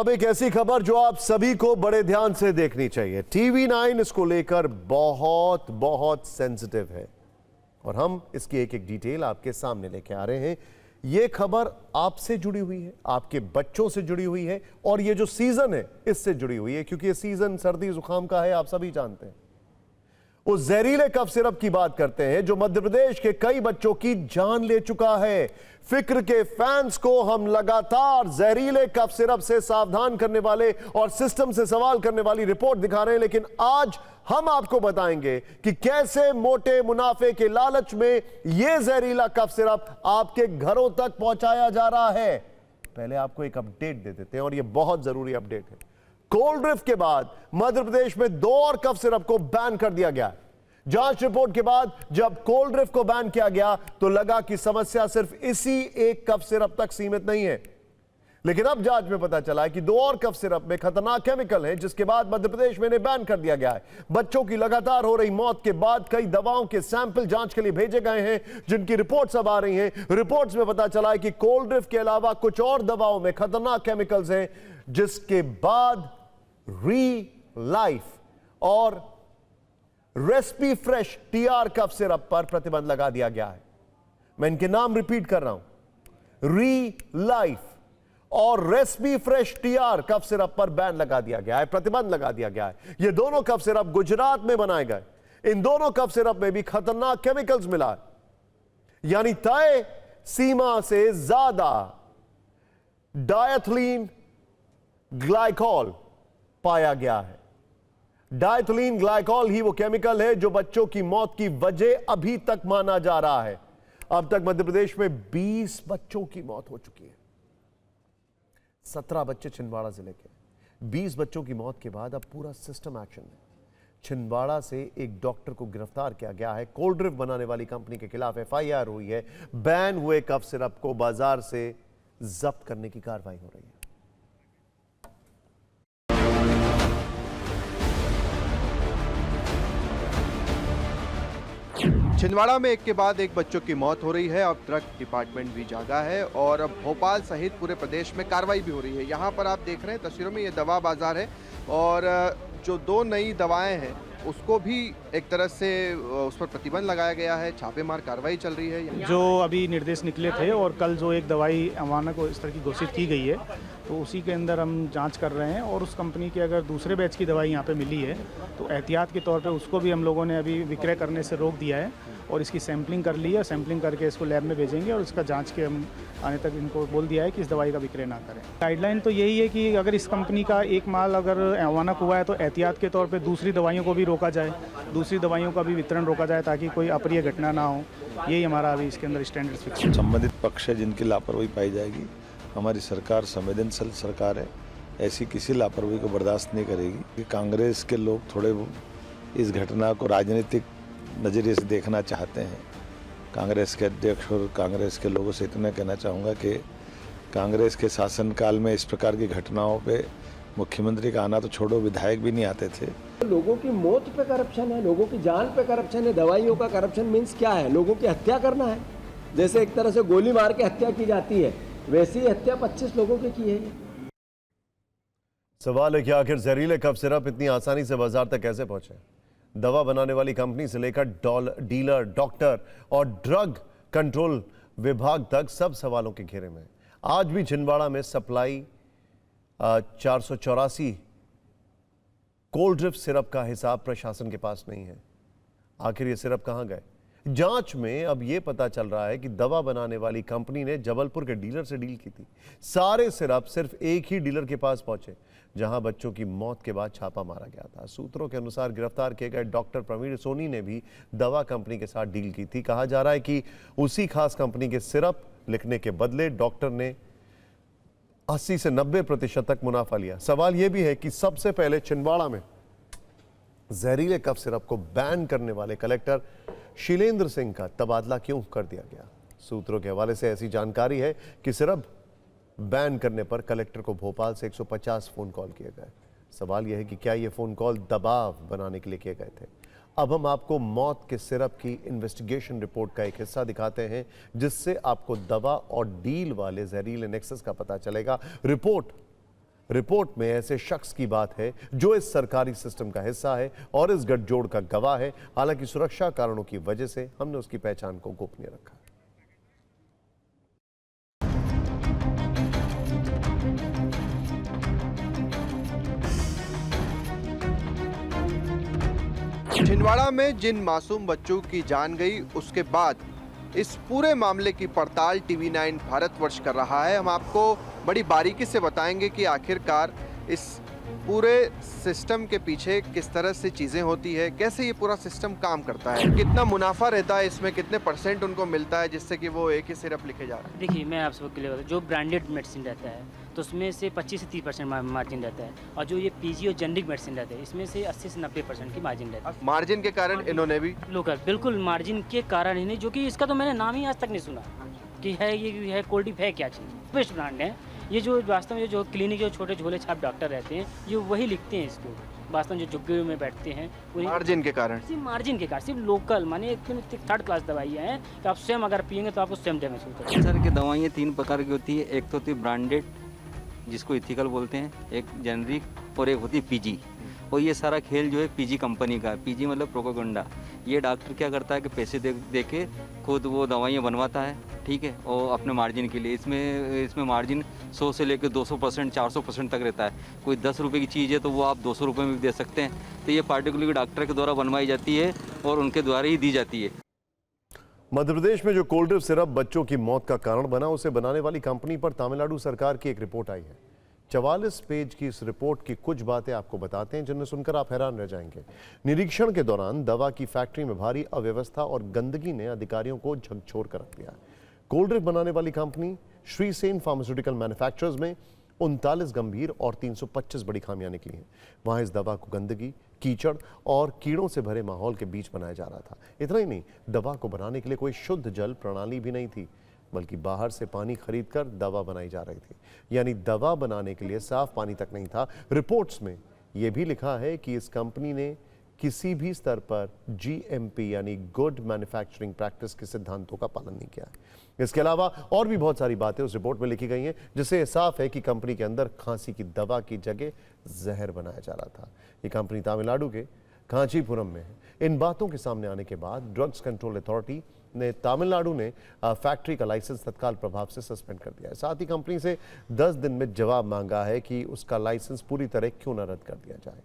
अब एक ऐसी खबर जो आप सभी को बड़े ध्यान से देखनी चाहिए। टीवी 9 इसको लेकर बहुत बहुत सेंसिटिव है और हम इसकी एक एक डिटेल आपके सामने लेके आ रहे हैं। यह खबर आपसे जुड़ी हुई है, आपके बच्चों से जुड़ी हुई है और ये जो सीजन है इससे जुड़ी हुई है, क्योंकि ये सीजन सर्दी जुकाम का है, आप सभी जानते हैं। उस जहरीले कफ सिरप की बात करते हैं जो मध्य प्रदेश के कई बच्चों की जान ले चुका है। फिक्र के फैंस को हम लगातार जहरीले कफ सिरप से सावधान करने वाले और सिस्टम से सवाल करने वाली रिपोर्ट दिखा रहे हैं, लेकिन आज हम आपको बताएंगे कि कैसे मोटे मुनाफे के लालच में यह जहरीला कफ सिरप आपके घरों तक पहुंचाया जा रहा है। पहले आपको एक अपडेट दे देते हैं और यह बहुत जरूरी अपडेट है। कोल्ड ड्रिफ्ट के बाद मध्य प्रदेश में 2 और कफ सिरप को बैन कर दिया गया। जांच रिपोर्ट के बाद जब कोल्ड ड्रिफ्ट को बैन किया गया तो लगा कि समस्या सिर्फ इसी एक कफ सिरप तक सीमित नहीं है, लेकिन अब जांच में पता चला है कि 2 और कफ सिरप में खतरनाक केमिकल हैं, जिसके बाद मध्य प्रदेश में इन्हें बैन कर दिया गया है। बच्चों की लगातार हो रही मौत के बाद कई दवाओं के सैंपल जांच के लिए भेजे गए हैं, जिनकी रिपोर्ट्स अब आ रही हैं। रिपोर्ट्स में पता चला है कि कोल्ड ड्रिफ्ट के अलावा कुछ और दवाओं में खतरनाक केमिकल्स हैं, जिसके बाद री-लाइफ और रेस्पी फ्रेश टीआर कफ सिरप पर प्रतिबंध लगा दिया गया है। मैं इनके नाम रिपीट कर रहा हूं, री-लाइफ और रेस्पी फ्रेश टीआर कफ सिरप पर बैन लगा दिया गया है, प्रतिबंध लगा दिया गया है। ये दोनों कफ सिरप गुजरात में बनाए गए। इन दोनों कफ सिरप में भी खतरनाक केमिकल्स मिला है, यानी तय सीमा से ज्यादा डायथलीन ग्लाइकॉल पाया गया है। डायथलीन ग्लाइकॉल ही वो केमिकल है जो बच्चों की मौत की वजह अभी तक माना जा रहा है। अब तक मध्य प्रदेश में 20 बच्चों की मौत हो चुकी है। 17 बच्चे छिंदवाड़ा जिले के। 20 बच्चों की मौत के बाद अब पूरा सिस्टम एक्शन में। छिंदवाड़ा से एक डॉक्टर को गिरफ्तार किया गया है। कोल्ड ड्रिफ्ट बनाने वाली कंपनी के खिलाफ एफआईआर हुई है। बैन हुए कफ सिरप को बाजार से जब्त करने की कार्रवाई हो रही है। छिंदवाड़ा में एक के बाद एक बच्चों की मौत हो रही है। अब ड्रग डिपार्टमेंट भी जागा है और अब भोपाल सहित पूरे प्रदेश में कार्रवाई भी हो रही है। यहाँ पर आप देख रहे हैं तस्वीरों में, ये दवा बाजार है और जो 2 नई दवाएं हैं उसको भी एक तरह से उस पर प्रतिबंध लगाया गया है। छापेमार कार्रवाई चल रही है। जो अभी निर्देश निकले थे और कल जो एक दवाई अमानक को इस तरह की घोषित की गई है, तो उसी के अंदर हम जांच कर रहे हैं और उस कंपनी की अगर दूसरे बैच की दवाई यहाँ पे मिली है तो एहतियात के तौर पे उसको भी हम लोगों ने अभी विक्रय करने से रोक दिया है और इसकी सैंपलिंग कर ली है। सैंपलिंग करके इसको लैब में भेजेंगे और इसका जांच के हम आने तक इनको बोल दिया है कि इस दवाई का विक्रय ना करें। गाइडलाइन तो यही है कि अगर इस कंपनी का एक माल अगर अमानक हुआ है तो एहतियात के तौर पे दूसरी दवाइयों को भी रोका जाए, दूसरी दवाइयों का भी वितरण रोका जाए ताकि कोई अप्रिय घटना ना हो। यही हमारा अभी इसके अंदर स्टैंडर्ड्स फिक्स है। संबंधित पक्ष है जिनकी लापरवाही पाई जाएगी, हमारी सरकार संवेदनशील सरकार है, ऐसी किसी लापरवाही को बर्दाश्त नहीं करेगी। कांग्रेस के लोग थोड़े इस घटना को राजनीतिक नज़रिए से देखना चाहते हैं। कांग्रेस के अध्यक्ष और कांग्रेस के लोगों से इतना कहना चाहूँगा कि कांग्रेस के शासनकाल में इस प्रकार की घटनाओं पे मुख्यमंत्री का आना तो छोड़ो, विधायक भी नहीं आते थे। लोगों की मौत पे करप्शन है, लोगों की जान पे करप्शन है। दवाइयों का करप्शन मीन्स क्या है? लोगों की हत्या करना है। जैसे एक तरह से गोली मार के हत्या की जाती है, वैसी हत्या 25 लोगों की है। सवाल है कि आखिर जहरीले कफ सिरप इतनी आसानी से बाजार तक कैसे पहुंचे? दवा बनाने वाली कंपनी से लेकर डीलर, डॉक्टर और ड्रग कंट्रोल विभाग तक सब सवालों के घेरे में। आज भी छिंदवाड़ा में सप्लाई 484 कोल्ड ड्रिफ्ट सिरप का हिसाब प्रशासन के पास नहीं है। आखिर ये सिरप कहां गए? जांच में अब यह पता चल रहा है कि दवा बनाने वाली कंपनी ने जबलपुर के डीलर से डील की थी। सारे सिरप सिर्फ एक ही डीलर के पास पहुंचे, जहां बच्चों की मौत के बाद छापा मारा गया था। सूत्रों के अनुसार गिरफ्तार किए गए डॉक्टर प्रवीण सोनी ने भी दवा कंपनी के साथ डील की थी। कहा जा रहा है कि उसी खास कंपनी के सिरप लिखने के बदले डॉक्टर ने 80 से 90% तक मुनाफा लिया। सवाल यह भी है कि सबसे पहले छिंदवाड़ा में जहरीले कफ सिरप को बैन करने वाले कलेक्टर शीलेंद्र सिंह का तबादला क्यों कर दिया गया? सूत्रों के हवाले से ऐसी जानकारी है कि सिरप बैन करने पर कलेक्टर को भोपाल से 150 फोन कॉल किए गए। सवाल यह है कि क्या ये फोन कॉल दबाव बनाने के लिए किए गए थे? अब हम आपको मौत के सिरप की इन्वेस्टिगेशन रिपोर्ट का एक हिस्सा दिखाते हैं, जिससे आपको दवा और डील वाले जहरीले नेक्सस का पता चलेगा। रिपोर्ट रिपोर्ट में ऐसे शख्स की बात है जो इस सरकारी सिस्टम का हिस्सा है और इस गठजोड़ का गवाह है। हालांकि सुरक्षा कारणों की वजह से हमने उसकी पहचान को गोपनीय रखा। छिंदवाड़ा में जिन मासूम बच्चों की जान गई, उसके बाद इस पूरे मामले की पड़ताल टीवी 9 भारतवर्ष कर रहा है। हम आपको बड़ी बारीकी से बताएंगे कि आखिरकार इस पूरे सिस्टम के पीछे किस तरह से चीज़ें होती है, कैसे ये पूरा सिस्टम काम करता है, कितना मुनाफा रहता है इसमें, कितने % उनको मिलता है जिससे कि वो एक ही सिरप लिखे जा रहे हैं। देखिए, मैं आप सबको क्लियर बताऊँ, जो ब्रांडेड मेडिसिन रहता है तो उसमें से 25 से 30% मार्जिन रहता है, और जो ये पीजी और जेनरिक मेडिसिन रहते हैं इसमें से 80 से 90% की मार्जिन रहता है। मार्जिन के कारण इन्होंने भी लोकल, बिल्कुल मार्जिन के कारण ही नहीं, जो कि इसका तो मैंने नाम ही आज तक नहीं सुना कि है ये है कोल्ड है क्या चीज़। बेस्ट ब्रांड है ये, जो वास्तव में जो क्लिनिक जो छोटे झोले छाप डॉक्टर रहते हैं ये वही लिखते हैं इसको, वास्तव में जो झुग्गे में बैठते हैं मार्जिन के कारण, सिर्फ मार्जिन के कारण, सिर्फ लोकल माने एकदम 3rd क्लास दवाइयाँ हैं कि आप स्वयं अगर पियेंगे तो आपको स्वयं डैमेज होता है। सर की दवाइयाँ 3 प्रकार की होती है। एक तो होती है ब्रांडेड जिसको इथिकल बोलते हैं, एक जेनरिक और एक होती है पीजी। और ये सारा खेल जो है पीजी कंपनी का है। पीजी मतलब प्रोपेगेंडा। ये डॉक्टर क्या करता है कि पैसे दे के खुद वो दवाइयाँ बनवाता है, ठीक है, और अपने मार्जिन के लिए। इसमें मार्जिन 100 से लेकर 200%, 400% तक रहता है। कोई 10 रुपये की चीज़ है तो वो आप 200 रुपये में भी दे सकते हैं। तो ये पार्टिकुलर डॉक्टर के द्वारा बनवाई जाती है और उनके द्वारा ही दी जाती है। मध्य प्रदेश में जो कोल्ड ड्रिप सिरप बच्चों की मौत का कारण बना, उसे बनाने वाली कंपनी पर तमिलनाडु सरकार की एक रिपोर्ट आई है। 44 पेज की इस रिपोर्ट की कुछ बातें आपको बताते हैं जिन्हें सुनकर आप हैरान रह जाएंगे। निरीक्षण के दौरान दवा की फैक्ट्री में भारी अव्यवस्था और गंदगी ने अधिकारियों को झकझोर कर रख दिया। कोल्ड ड्रिप बनाने वाली company Shri Sen pharmaceutical manufacturers में 39 गंभीर और 325 बड़ी खामियां निकली हैं। वहां इस दवा को गंदगी, कीचड़ और कीड़ों से भरे माहौल के बीच बनाया जा रहा था। इतना ही नहीं, दवा को बनाने के लिए कोई शुद्ध जल प्रणाली भी नहीं थी, बल्कि बाहर से पानी खरीदकर दवा बनाई जा रही थी। यानी दवा बनाने के लिए साफ पानी तक नहीं था। रिपोर्ट्स में यह भी लिखा है कि इस कंपनी ने किसी भी स्तर पर GMP यानी गुड मैन्युफैक्चरिंग प्रैक्टिस के सिद्धांतों का पालन नहीं किया है। इसके अलावा और भी बहुत सारी बातें उस रिपोर्ट में लिखी गई हैं, जिससे साफ है कि कंपनी के अंदर खांसी की दवा की जगह जहर बनाया जा रहा था। ये कंपनी तमिलनाडु के कांचीपुरम में है। इन बातों के सामने आने के बाद ड्रग्स कंट्रोल अथॉरिटी ने तमिलनाडु ने फैक्ट्री का लाइसेंस तत्काल प्रभाव से सस्पेंड कर दिया है। साथ ही कंपनी से 10 दिन में जवाब मांगा है कि उसका लाइसेंस पूरी तरह क्यों न रद्द कर दिया जाए।